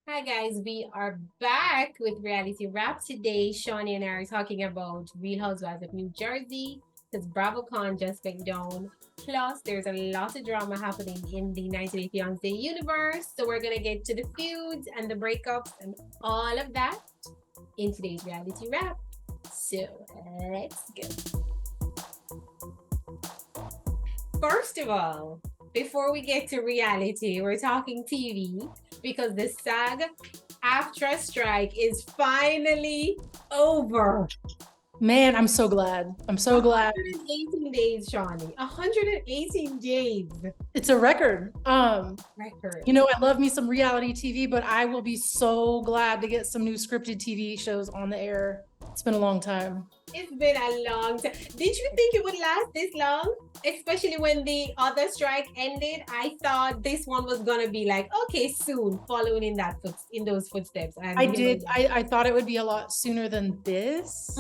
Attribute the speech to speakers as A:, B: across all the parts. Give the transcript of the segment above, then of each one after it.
A: Hi guys, we are back with Reality Wrap. Today, Shawnee and I are talking about Real Housewives of New Jersey because BravoCon just went down. Plus, there's a lot of drama happening in the 90 Day Fiance universe. So we're gonna get to the feuds and the breakups and all of that in today's Reality Wrap. So let's go. First of all, before we get to reality, we're talking TV because the SAG AFTRA strike is finally over.
B: Man, I'm so glad. I'm so glad.
A: 118 days, Shawnee. 118 days.
B: It's a record.
A: Record.
B: You know, I love me some reality TV, but I will be so glad to get some new scripted TV shows on the air. It's been a long time.
A: It's been a long time. Did you think it would last this long? Especially when the other strike ended, I thought this one was gonna be like, okay, soon, following in those footsteps. And
B: I did. I thought it would be a lot sooner than this,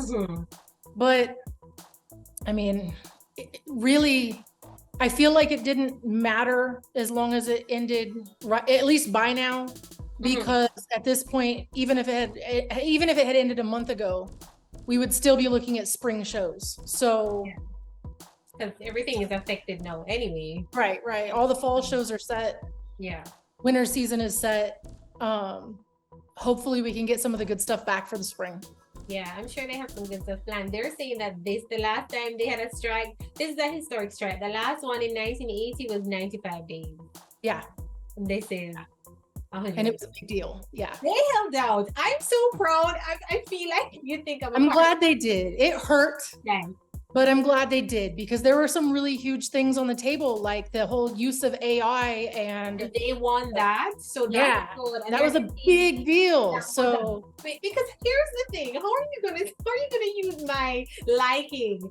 B: but I mean, really, I feel like it didn't matter as long as it ended right, at least by now, because at this point, even if it had ended a month ago, we would still be looking at spring shows. So
A: because everything is affected now anyway.
B: Right. All the fall shows are set.
A: Yeah.
B: Winter season is set. Hopefully we can get some of the good stuff back for the spring.
A: Yeah, I'm sure they have some good stuff planned. They're saying that the last time they had a strike, this is a historic strike. The last one in 1980 was 95 days.
B: Yeah.
A: And they said 100.
B: And it was a big deal. Yeah.
A: They held out. I'm so proud. I feel like you think
B: I'm glad they did. It hurt.
A: Yeah.
B: But I'm glad they did because there were some really huge things on the table, like the whole use of AI, and
A: they won that. So
B: yeah, that was a big deal. So
A: because here's the thing, how are you gonna use my liking,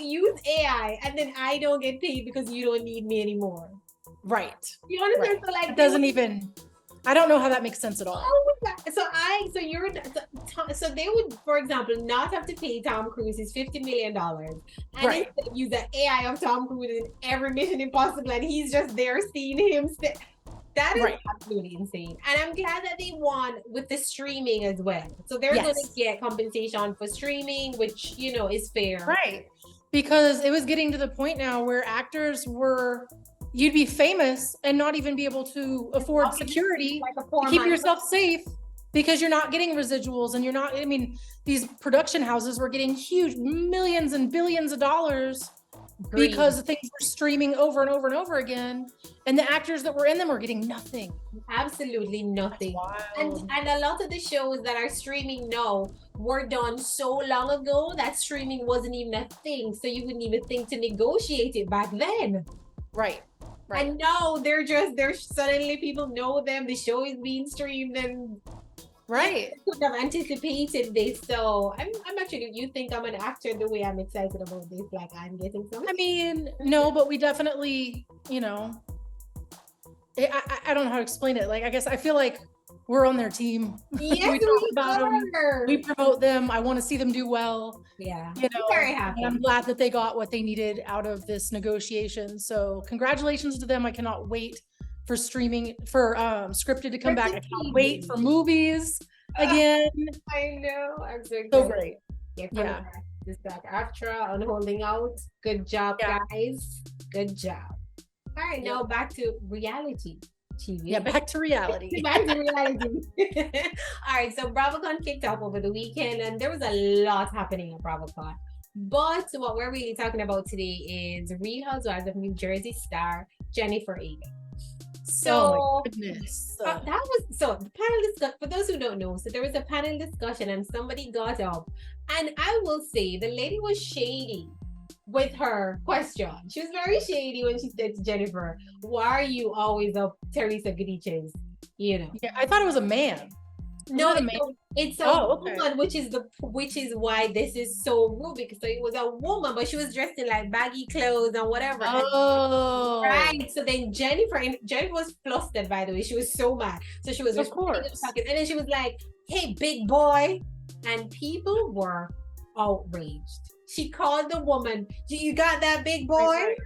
A: use AI, and then I don't get paid because you don't need me anymore?
B: Right.
A: You understand?
B: Right.
A: So like
B: it doesn't even. I don't know how that makes sense at all.
A: So they would, for example, not have to pay Tom Cruise his $50 million, and right, use the AI of Tom Cruise in every Mission Impossible, and he's just there seeing him. That is right, absolutely insane. And I'm glad that they won with the streaming as well. So they're going to get compensation for streaming, which is fair,
B: right? Because it was getting to the point now where actors were. You'd be famous and not even be able to afford security to keep yourself safe because you're not getting residuals and you're not, I mean, these production houses were getting huge millions and billions of dollars because things were streaming over and over and over again. And the actors that were in them were getting nothing.
A: Absolutely nothing. And a lot of the shows that are streaming now were done so long ago that streaming wasn't even a thing. So you wouldn't even think to negotiate it back then.
B: Right. Right.
A: And now they're suddenly people know them. The show is being streamed, and
B: right.
A: I could have anticipated this. So I'm actually. You think I'm an actor the way I'm excited about this? Like I'm getting something.
B: I mean, no, but we definitely, I don't know how to explain it. Like, I guess I feel like we're on their team.
A: Yes,
B: we talk about them. We promote them. I want to see them do well.
A: Yeah,
B: very happy. And I'm glad that they got what they needed out of this negotiation. So congratulations to them. I cannot wait for streaming, for scripted to come back. I cannot wait for movies again.
A: I know. I'm
B: so great.
A: Yeah. This back AFTRA on holding out. Good job, guys. Good job. All right, now back to reality TV.
B: Yeah, back to reality.
A: Back to reality. All right, so BravoCon kicked off over the weekend, and there was a lot happening at BravoCon. But what we're really talking about today is Real Housewives of New Jersey star Jennifer Aydin. So
B: my goodness.
A: the panel discussion. For those who don't know, so there was a panel discussion, and somebody got up, and I will say the lady was shady with her question. She was very shady when she said to Jennifer, "Why are you always up Teresa Giudice's?"
B: Yeah, I thought it was a man.
A: No, it's a woman, which is why this is so rude, because it was a woman, but she was dressed in like baggy clothes and whatever.
B: Oh,
A: right. So then Jennifer was flustered, by the way. She was so mad. So she was,
B: of course,
A: and then she was like, "Hey, big boy," and people were outraged. She called the woman, "You got that, big boy?"
B: Right.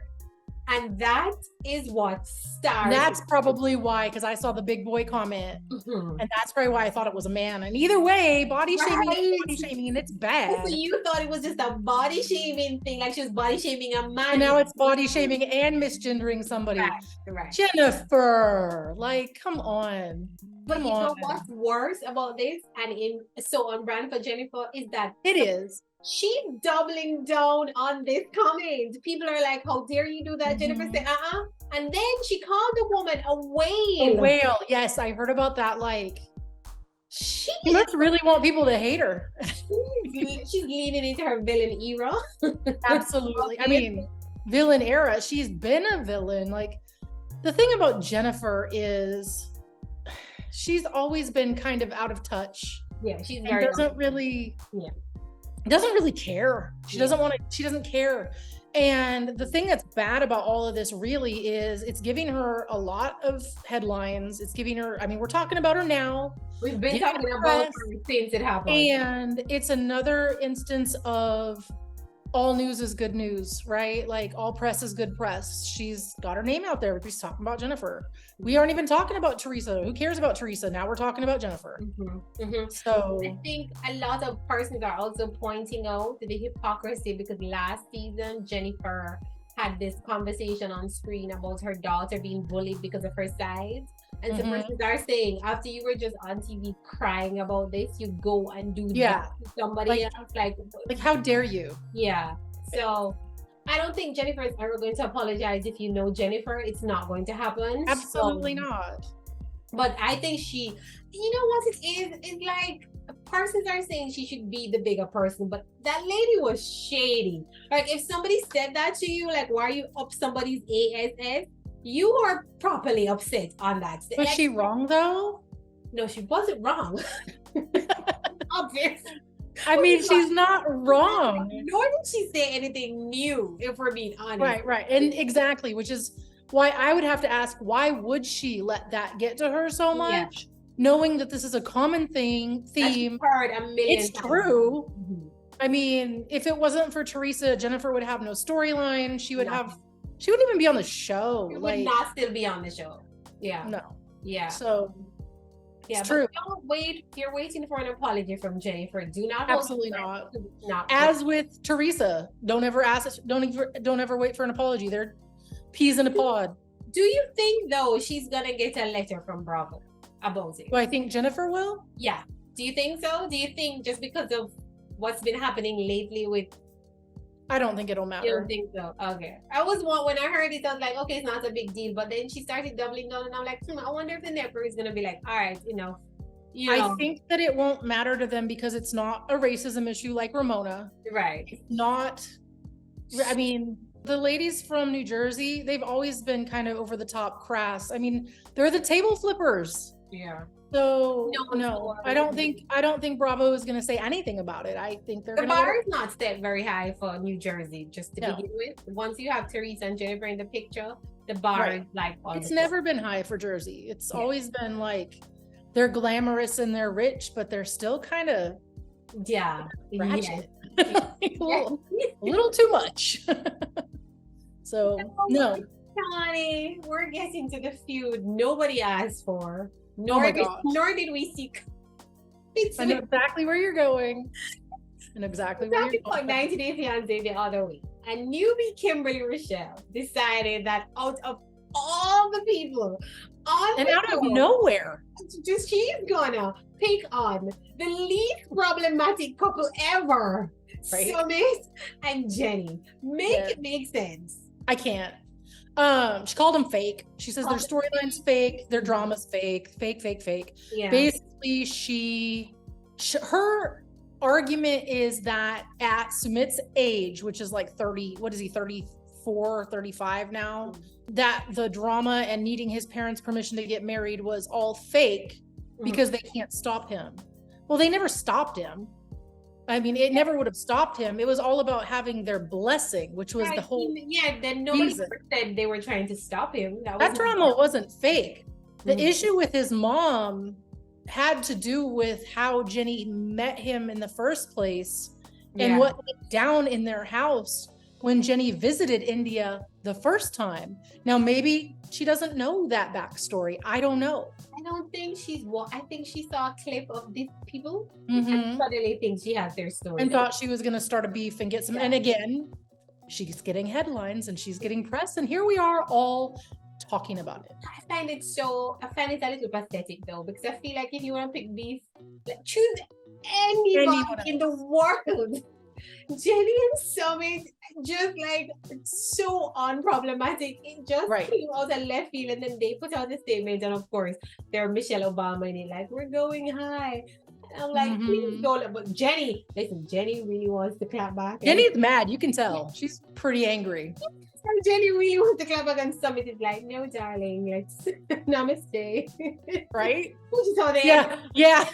A: And that is what started.
B: That's probably why, because I saw the big boy comment, and that's probably why I thought it was a man. And either way, body shaming is body shaming, and it's bad.
A: So you thought it was just a body shaming thing, like she was body shaming a man.
B: And now it's body shaming and misgendering somebody.
A: Right.
B: Jennifer, like, come on.
A: But you know what's worse about this, and so on brand for Jennifer, is that
B: it is.
A: She's doubling down on this comment. People are like, how dare you do that? Jennifer said, And then she called the woman a whale.
B: A whale. Yes, I heard about that. Like, she must really want people to hate her.
A: She's leaning into her villain era.
B: Absolutely. I mean, villain era. She's been a villain. Like, the thing about Jennifer is she's always been kind of out of touch.
A: Yeah, she's
B: very doesn't really care. She doesn't care. And the thing that's bad about all of this really is it's giving her a lot of headlines. It's giving her, I mean, we're talking about her now.
A: We've been talking about her since it happened. And
B: it's another instance of all news is good news, right? Like all press is good press. She's got her name out there. We're just talking about Jennifer. We aren't even talking about Teresa. Who cares about Teresa? Now we're talking about Jennifer. So
A: I think a lot of persons are also pointing out the hypocrisy, because last season Jennifer had this conversation on screen about her daughter being bullied because of her size. And some persons are saying, after you were just on TV crying about this, you go and do that to somebody else. Like,
B: how dare you?
A: Yeah. So I don't think Jennifer is ever going to apologize. If you know Jennifer, it's not going to happen.
B: Absolutely not.
A: But I think you know what it is? It's like, persons are saying she should be the bigger person, but that lady was shady. Like, if somebody said that to you, like, why are you up somebody's ass? You are properly upset on that.
B: Was she wrong though?
A: No, she wasn't wrong. Obviously.
B: I mean, she's not wrong.
A: Nor did she say anything new, if we're being honest.
B: Right. And exactly, which is why I would have to ask, why would she let that get to her so much? Knowing that this is a common theme.
A: Heard a million
B: it's times. True. I mean, if it wasn't for Teresa, Jennifer would have no storyline. She wouldn't even be on the show.
A: She would not still be on the show. Yeah.
B: No.
A: Yeah.
B: So
A: it's true. Don't wait. You're waiting for an apology from Jennifer. Do not.
B: Absolutely not. As with Teresa, don't ever wait for an apology. They're peas in a pod.
A: Do you think though she's gonna get a letter from Bravo about it?
B: Do I think Jennifer will?
A: Yeah. Do you think so? Do you think just because of what's been happening lately with?
B: I don't think it'll matter.
A: You don't think so? Okay. When I heard it, I was like, okay, it's not a big deal. But then she started doubling down, and I'm like, I wonder if the network is gonna be like, all right, you know.
B: I think that it won't matter to them because it's not a racism issue like Ramona.
A: Right.
B: It's not. I mean, the ladies from New Jersey, they've always been kind of over the top crass. I mean, they're the table flippers.
A: Yeah.
B: So no, I don't think Bravo is going to say anything about it. I think the
A: bar is not set very high for New Jersey, just to begin with. Once you have Teresa and Jennifer in the picture, the bar is like
B: it's never been high for Jersey. It's always been like they're glamorous and they're rich, but they're still kind of ratchet. a little too much. So no,
A: Connie, we're getting to the feud nobody asked for. Nor did we seek.
B: I know exactly where you're going. And exactly where you're going.
A: 90 Day Fiance the other week. A newbie Kimberly Rochelle decided that out of all the people
B: out of nowhere,
A: she's gonna pick on the least problematic couple ever.
B: Right.
A: Sumit and Jenny. Make it make sense.
B: I can't. She called them fake. She says their storyline's fake, their drama's fake. Yeah. Basically, her argument is that at Sumit's age, which is like 30, what is he, 34, 35 now, that the drama and needing his parents' permission to get married was all fake because they can't stop him. Well, they never stopped him. I mean, it never would have stopped him. It was all about having their blessing, which was the whole.
A: Then nobody said they were trying to stop him.
B: That drama wasn't fake. The issue with his mom had to do with how Jenny met him in the first place and what went down in their house when Jenny visited India the first time. Now, maybe she doesn't know that backstory. I don't know.
A: I don't think I think she saw a clip of these people
B: Mhm.
A: and suddenly thinks she has their story.
B: And thought she was going to start a beef and get some. And again, she's getting headlines and she's getting press. And here we are all talking about it.
A: I find it a little pathetic though, because I feel like if you want to pick beef, choose anybody in the world. Jenny and Sumit, just like so unproblematic. It just came out of left field, and then they put out the statement, and of course, they're Michelle Obama, and they're like, "We're going high." And I'm like, please don't. But Jenny, listen, Jenny really wants to clap back.
B: Jenny's mad. You can tell. She's pretty angry.
A: Jenny really wants to clap back, and Sumit is like, "No, darling, let's namaste."
B: Right?
A: Which is how they
B: yeah.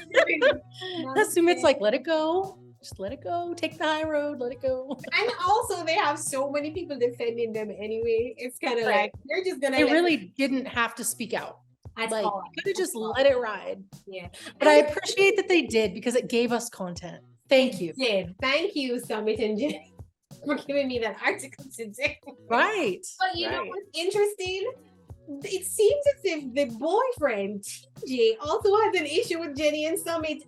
B: Sumit's like, let it go. Just let it go. Take the high road. Let it go.
A: And also, they have so many people defending them anyway. It's kind of like they're just gonna.
B: They really didn't have to speak out.
A: Like,
B: could have just let it ride.
A: Yeah.
B: But I appreciate that they did because it gave us content. Thank you.
A: Thank you, Sumit and Jenny, for giving me that article today.
B: Right.
A: But you know what's interesting? It seems as if the boyfriend TJ also has an issue with Jenny and Sumit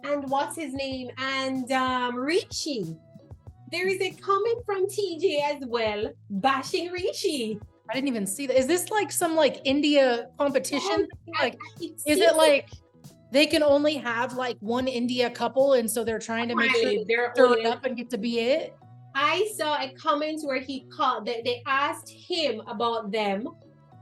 A: and what's his name? And Rishi. There is a comment from TJ as well, bashing Rishi.
B: I didn't even see that. Is this like some India competition? Is it like they can only have one India couple, and so they're trying to make sure they're stir it up and get to be it?
A: I saw a comment where they asked him about them,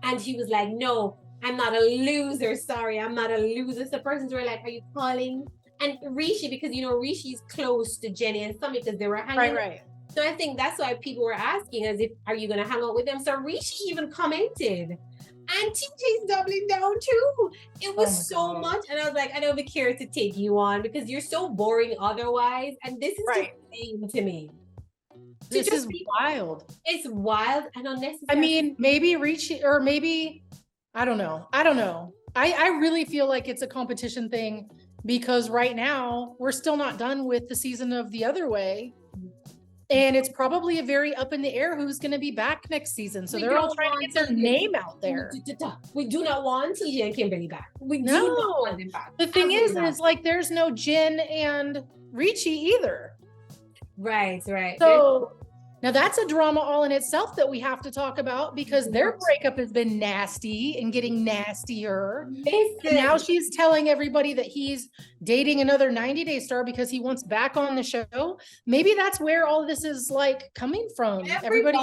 A: and he was like, "No, I'm not a loser. Sorry, I'm not a loser." So persons were like, "Are you calling?" And Rishi, because Rishi's close to Jenny and Sumit because they were hanging.
B: Right.
A: So I think that's why people were asking, as if, "Are you gonna hang out with them?" So Rishi even commented, and TJ's doubling down too. It was so much, and I was like, "I don't be curious to take you on because you're so boring otherwise." And this is just lame to me.
B: This is wild.
A: It's wild and unnecessary.
B: I mean, maybe Rishi, or maybe I don't know. I really feel like it's a competition thing because right now we're still not done with the season of The Other Way. And it's probably a very up in the air who's going to be back next season. So they're all trying to get their name out there.
A: We do not want TJ and Kimberly back. We do not want them back.
B: The thing is there's no Jen and Rishi either.
A: Right.
B: So now that's a drama all in itself that we have to talk about because their breakup has been nasty and getting nastier. And now she's telling everybody that he's dating another 90 Day star because he wants back on the show. Maybe that's where all this is coming from.
A: Everybody,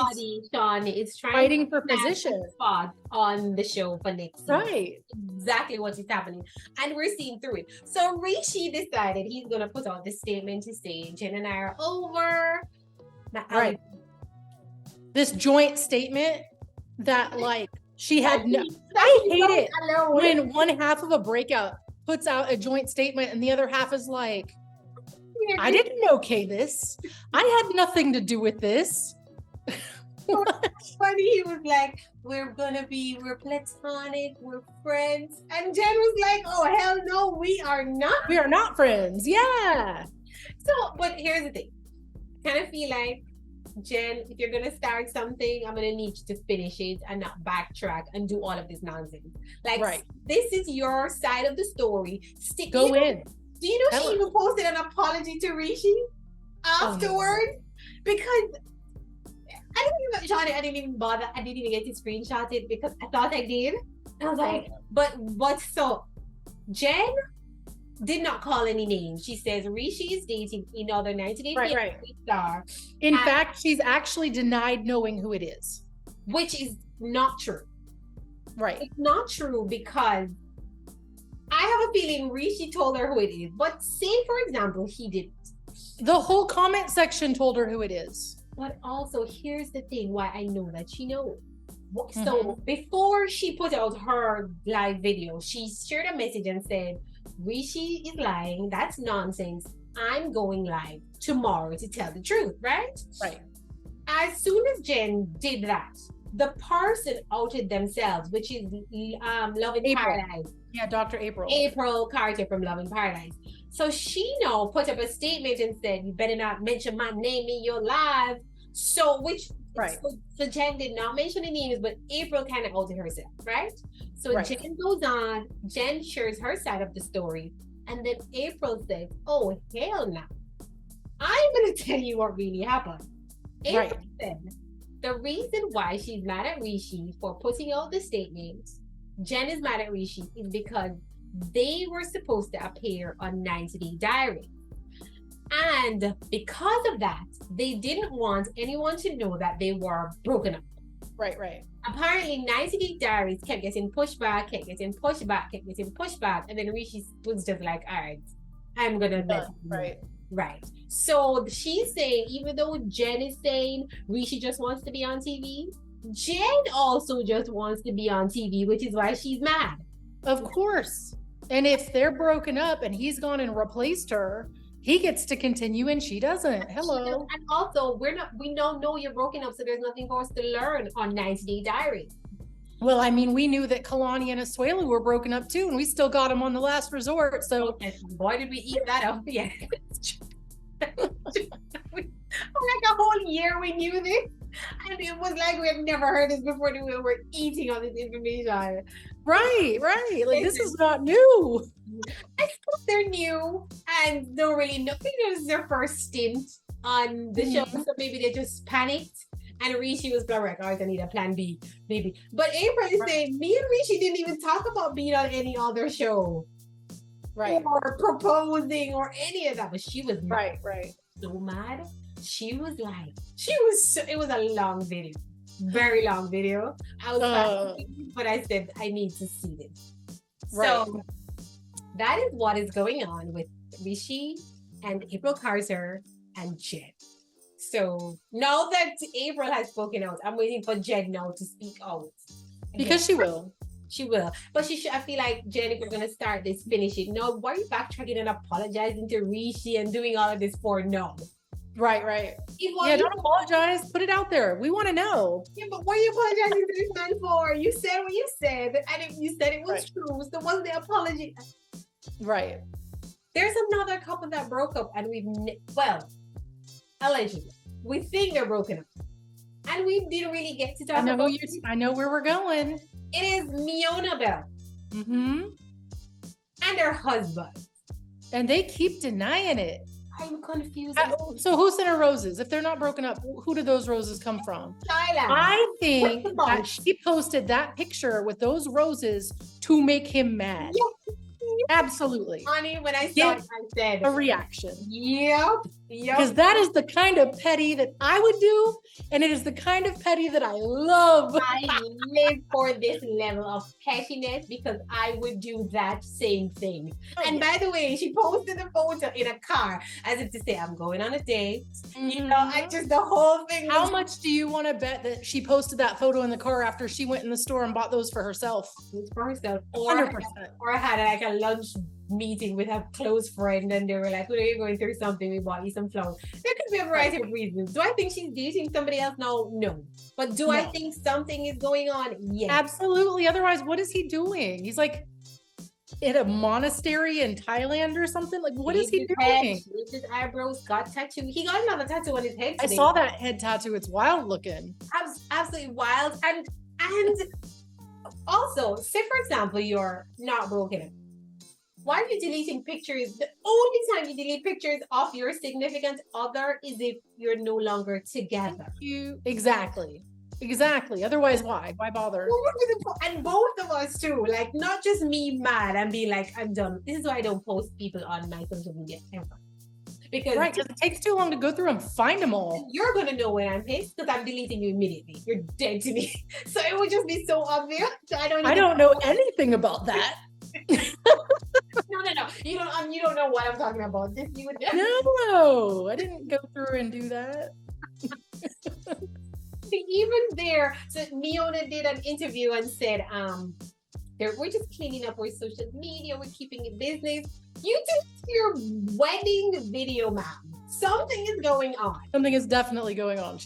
A: Sean, is
B: fighting for position
A: spot on the show for next season.
B: Right.
A: Exactly what is happening. And we're seeing through it. So Rishi decided he's going to put out this statement to say Jen and I are over.
B: Right. This joint statement that she had I hate it when one half of a breakout puts out a joint statement and the other half is like, I didn't okay this. I had nothing to do with this.
A: Funny, he was like, we're platonic, we're friends. And Jen was like, oh, hell no, we are not.
B: We are not friends. Yeah.
A: So, but here's the thing. I kind of feel like, Jen, if you're gonna start something, I'm gonna need you to finish it and not backtrack and do all of this nonsense. This is your side of the story.
B: Go in.
A: Do you know she even posted an apology to Rishi afterwards? Because I didn't even bother. I didn't even get to screenshot it because I thought I did. And I was like, but so Jen did not call any names. She says Rishi is dating another 90 Day star.
B: In fact, she's actually denied knowing who it is.
A: Which is not true.
B: Right.
A: It's not true because I have a feeling Rishi told her who it is. But say, for example, he didn't.
B: The whole comment section told her who it is.
A: But also, here's the thing why I know that she knows. So before she put out her live video, she shared a message and said, Rishi is lying. That's nonsense. I'm going live tomorrow to tell the truth, right?
B: Right.
A: As soon as Jen did that, the person outed themselves, which is Love in Paradise.
B: Yeah, Dr. April.
A: April Carter from Love in Paradise. So she now put up a statement and said, you better not mention my name in your live. So, which,
B: Right.
A: so Jen did not mention the names, but April kind of outed herself, right? So
B: Right.
A: Jen goes on, Jen shares her side of the story, and then April says, oh, hell no. I'm going to tell you what really happened. April said, the reason why she's mad at Rishi for putting out the statements, Jen is mad at Rishi, is because they were supposed to appear on 90 Day Diary. And because of that, they didn't want anyone to know that they were broken up.
B: Right, right.
A: Apparently, 90 Day Diaries kept getting pushed back, kept getting pushed back. And then Rishi was just like, all right, I'm going to let you know.
B: Right.
A: Right. So she's saying, even though Jen is saying Rishi just wants to be on TV, Jen also just wants to be on TV, which is why she's mad.
B: Of course. And if they're broken up and he's gone and replaced her, he gets to continue and she doesn't. Hello.
A: And also, we don't know you're broken up, so there's nothing for us to learn on 90 Day Diary.
B: Well, I mean, we knew that Kalani and Asuelu were broken up too, and we still got them on the last resort. So,
A: okay. Boy, did we eat that up? Yeah. Like a whole year we knew this, and it was like we had never heard this before. We were eating all this information.
B: Right. Like, this is not new.
A: I suppose they're new and don't really know. I think it was their first stint on the show, so maybe they just panicked. And Rishi was like, oh, I need a plan B, maybe. But April is saying, me and Rishi didn't even talk about being on any other show.
B: Right.
A: Or proposing or any of that. But she was
B: right.
A: So mad. She was like, it was a long video. Very long video. I was but I said, I need to see this.
B: Right.
A: So that is what is going on with Rishi and April Carter and Jen. So now that April has spoken out, I'm waiting for Jen now to speak out.
B: Because she will.
A: She will. But I feel like, Jen, if we're going to start this, finish it. No, why are you backtracking and apologizing to Rishi and doing all of this for? No.
B: Right. Yeah, don't apologize. Put it out there. We want to know.
A: Yeah, but what are you apologizing to this man for? You said what you said, and if you said it was true, so what's the apology?
B: Right.
A: There's another couple that broke up, and allegedly, we think they're broken up. And we didn't really get to talk about it.
B: I know where we're going.
A: It is Miona Bell.
B: Mm-hmm.
A: And her husband.
B: And they keep denying it.
A: I'm confused.
B: So who sent her roses? If they're not broken up, who did those roses come from?
A: Thailand.
B: I think that she posted that picture with those roses to make him mad. Yep. Absolutely.
A: Honey, when I saw it, I said
B: a reaction.
A: Yep.
B: Because that is the kind of petty that I would do, and it is the kind of petty that I love.
A: I live for this level of pettiness because I would do that same thing. And by the way, she posted a photo in a car as if to say, I'm going on a date. Mm-hmm. You know, the whole thing.
B: How much do you want to bet that she posted that photo in the car after she went in the store and bought those for herself?
A: For herself. Or
B: 100%.
A: Or had like a lunch meeting with a close friend and they were like, well, you're going through something, we bought you some flowers. There could be a variety of reasons. Do I think she's dating somebody else? No. But do I think something is going on? Yes.
B: Absolutely. Otherwise, what is he doing? He's like in a monastery in Thailand or something. Like, what is he doing?
A: His eyebrows got tattooed. He got another tattoo on his head today.
B: I saw that head tattoo. It's wild looking.
A: Absolutely wild. And also, say for example, you're not broken up. Why are you deleting pictures? The only time you delete pictures of your significant other is if you're no longer together.
B: Exactly. Otherwise, why? Why bother?
A: And both of us too. Like, not just me mad and be like, I'm done. This is why I don't post people on my social media ever. Because
B: it takes too long to go through and find them all.
A: You're gonna know when I'm pissed because I'm deleting you immediately. You're dead to me. So it would just be so obvious. I don't
B: know anything about that.
A: No. You don't know what I'm talking about.
B: No, I didn't go through and do that.
A: Even there, so Miona did an interview and said, we're just cleaning up our social media, we're keeping it business. You did your wedding video, ma'am. Something is going on.
B: Something is definitely going on.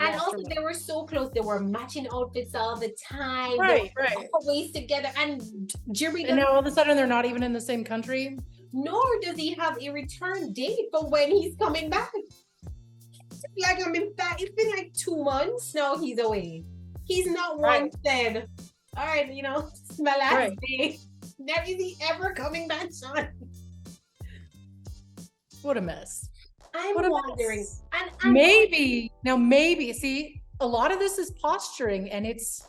A: And also they were so close. They were matching outfits all the time.
B: Right.
A: Always together. And Jimmy.
B: And now all of a sudden they're not even in the same country.
A: Nor does he have a return date for when he's coming back. Like I'm in fact, it's been like 2 months now he's away. He's not once said, all right, it's my last day. Never is he ever coming back, Sean.
B: What a mess.
A: I'm wondering. And
B: maybe, see, a lot of this is posturing, and it's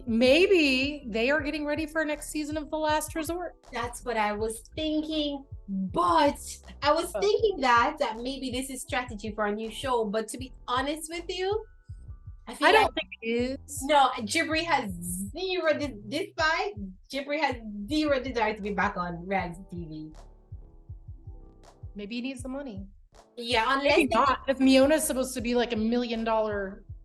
B: maybe they are getting ready for next season of The Last Resort.
A: That's what I was thinking. But I was thinking that maybe this is strategy for a new show. But to be honest with you,
B: I don't think it is.
A: No, Jibri has zero, despite Jibri has zero desire to be back on reality TV.
B: Maybe he needs the money.
A: Yeah, unless
B: not. If Miona's supposed to be like $1 million.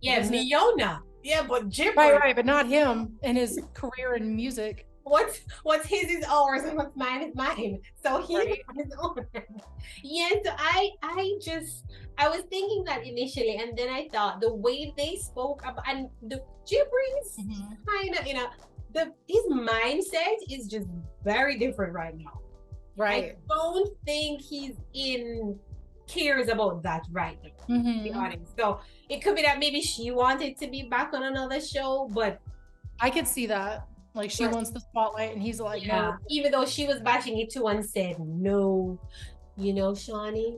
A: Yeah, business. Miona. Yeah, but Jibri.
B: Right, but not him and his career in music.
A: What's his is ours and what's mine is mine. So he's on his own. Yeah, so I was thinking that initially, and then I thought the way they spoke about, and the Jibri's kind of, his mindset is just very different right now.
B: Right.
A: I don't think he's cares about that right now, to be honest. So it could be that maybe she wanted to be back on another show, but
B: I could see that. Like she wants the spotlight, and he's like, no.
A: Even though she was bashing it too and said, no, Shawnee,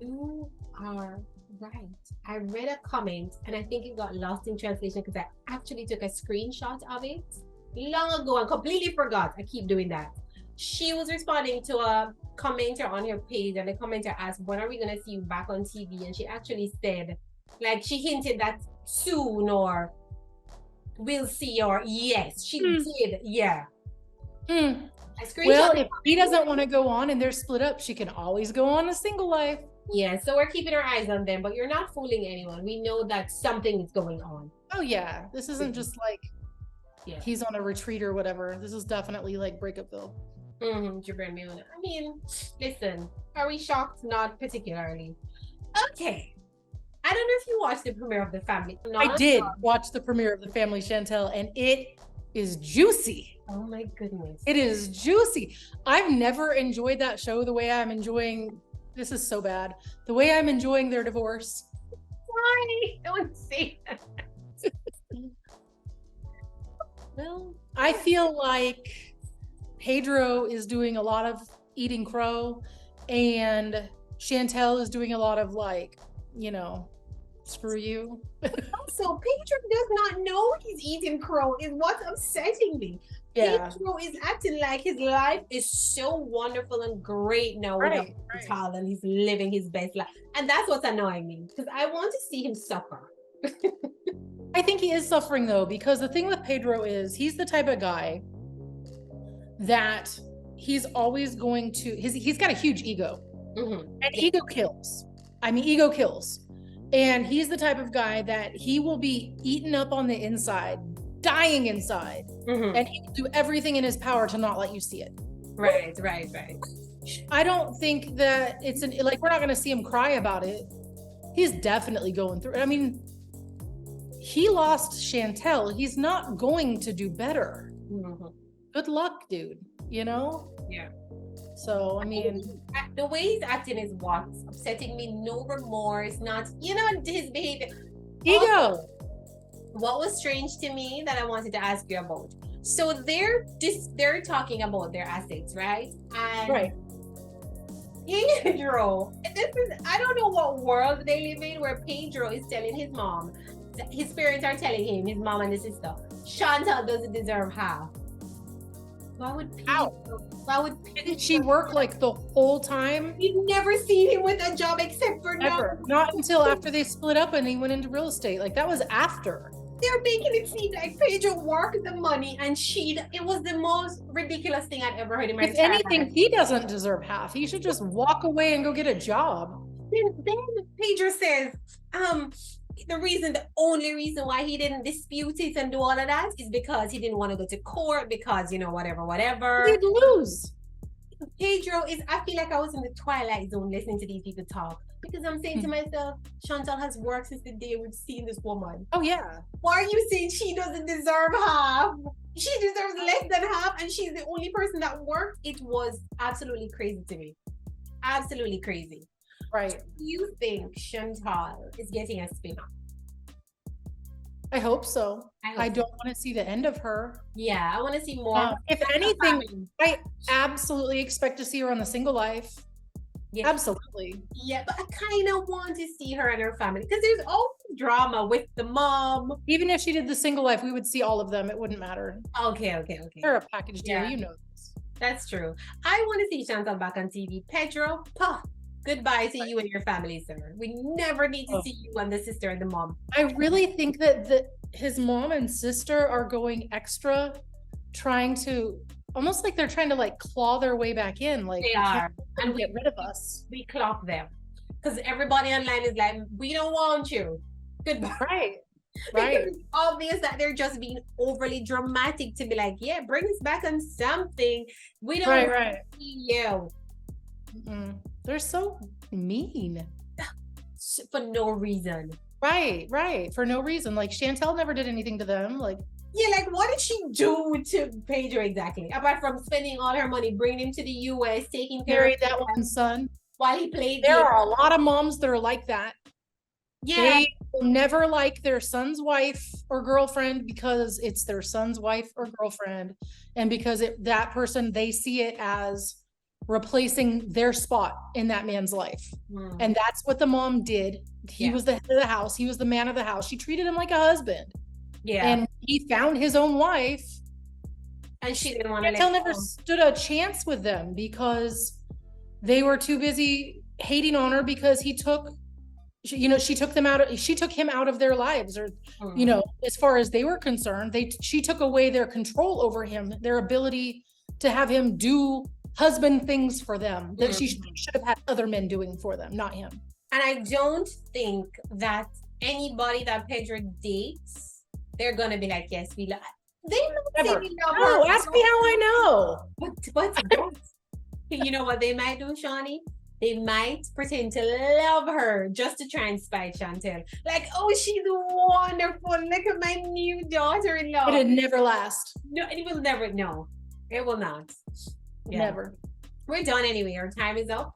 A: you are right. I read a comment and I think it got lost in translation because I actually took a screenshot of it long ago and completely forgot. I keep doing that. She was responding to a commenter on her page, and the commenter asked, when are we going to see you back on TV? And she actually said, like, she hinted that soon, or we'll see, or yes, she did. Yeah.
B: Well, if he doesn't want to go on and they're split up, she can always go on a single life.
A: Yeah, so we're keeping our eyes on them, but you're not fooling anyone. We know that something is going on.
B: Oh yeah, this isn't just like he's on a retreat or whatever. This is definitely like Breakupville.
A: Jibren. I mean, listen, are we shocked? Not particularly. Okay. I don't know if you watched the premiere of The Family.
B: I did watch the premiere of The Family, Chantel, and it is juicy.
A: Oh my goodness.
B: It is juicy. I've never enjoyed that show the way I'm enjoying. This is so bad. The way I'm enjoying their divorce.
A: Why? Don't say that.
B: Well, I feel like Pedro is doing a lot of eating crow, and Chantel is doing a lot of like, screw you.
A: So Pedro does not know he's eating crow is what's upsetting me.
B: Yeah.
A: Pedro is acting like his life is so wonderful and great now with Chantal, and he's living his best life. And that's what's annoying me, because I want to see him suffer.
B: I think he is suffering though, because the thing with Pedro is he's the type of guy that he's always going to, he's got a huge ego, and ego kills. I mean, ego kills. And he's the type of guy that he will be eaten up on the inside, dying inside, and he will do everything in his power to not let you see it.
A: Right.
B: I don't think that it's like, we're not going to see him cry about it. He's definitely going through it. I mean, he lost Chantel. He's not going to do better. Good luck, dude.
A: Yeah.
B: So, I mean,
A: the way he's acting is what's upsetting me. No remorse, not, his behavior.
B: Ego.
A: Also, what was strange to me that I wanted to ask you about. So they're talking about their assets, right? And Pedro, I don't know what world they live in where Pedro is telling his mom, his parents are telling him, his mom and his sister, Chantal doesn't deserve half. Why would
B: did she work like the whole time?
A: You've never seen him with a job except for
B: Never. Not until after they split up and he went into real estate. Like that was after.
A: They're making it seem like Pedro worked the money and it was the most ridiculous thing I'd ever heard in my life.
B: If anything, he doesn't deserve half. He should just walk away and go get a job.
A: Then Pedro says, the only reason why he didn't dispute it and do all of that is because he didn't want to go to court because, whatever.
B: He'd lose.
A: Pedro I feel like I was in the twilight zone listening to these people talk, because I'm saying to myself, Chantal has worked since the day we've seen this woman.
B: Oh, yeah.
A: Why are you saying she doesn't deserve half? She deserves less than half, and she's the only person that worked. It was absolutely crazy to me. Absolutely crazy.
B: Right.
A: Do you think Chantal is getting a spin-off?
B: I hope so. I
A: so.
B: don't want to see the end of her.
A: Yeah, I want to see more.
B: If anything, I absolutely expect to see her on the Single Life. Yeah. Absolutely.
A: Yeah, but I kind of want to see her and her family because there's always drama with the mom.
B: Even if she did the Single Life, we would see all of them. It wouldn't matter.
A: Okay.
B: They're a package deal, you know this.
A: That's true. I want to see Chantal back on TV. Pedro, goodbye to you and your family, sir. We never need to see you and the sister and the mom.
B: I really think that his mom and sister are going extra, trying to almost like they're trying to like claw their way back in. Like
A: they are, and
B: get rid of us.
A: We clock them because everybody online is like, we don't want you. Goodbye.
B: Right.
A: It's obvious that they're just being overly dramatic to be like, yeah, bring us back on something. We don't see you.
B: They're so mean
A: for no reason.
B: Right. For no reason. Like Chantel never did anything to them. Like,
A: yeah, like what did she do to Pedro exactly? Apart from spending all her money, bringing him to the US, taking care of
B: that one son
A: while he played.
B: There are a lot of moms that are like that.
A: Yeah.
B: They will never like their son's wife or girlfriend because it's their son's wife or girlfriend. And because that person, they see it as replacing their spot in that man's life. And that's what the mom did. He was the head of the house. He was the man of the house. She treated him like a husband. Yeah. And he found his own wife.
A: And she didn't want to
B: Chantel never stood a chance with them because they were too busy hating on her because he took, she took him out of their lives, or, as far as they were concerned, she took away their control over him, their ability to have him do husband things for them that she should have had other men doing for them, not him.
A: And I don't think that anybody that Pedro dates, they're gonna be like, yes, we love. They don't say we love her.
B: No, ask me how I know.
A: But you know what they might do, Shawnee? They might pretend to love her just to try and spite Chantel. Like, oh, she's wonderful. Look at my new daughter-in-law.
B: It'll never last.
A: No, it will never. No, it will not.
B: Yeah. Never.
A: We're done anyway. Our time is up.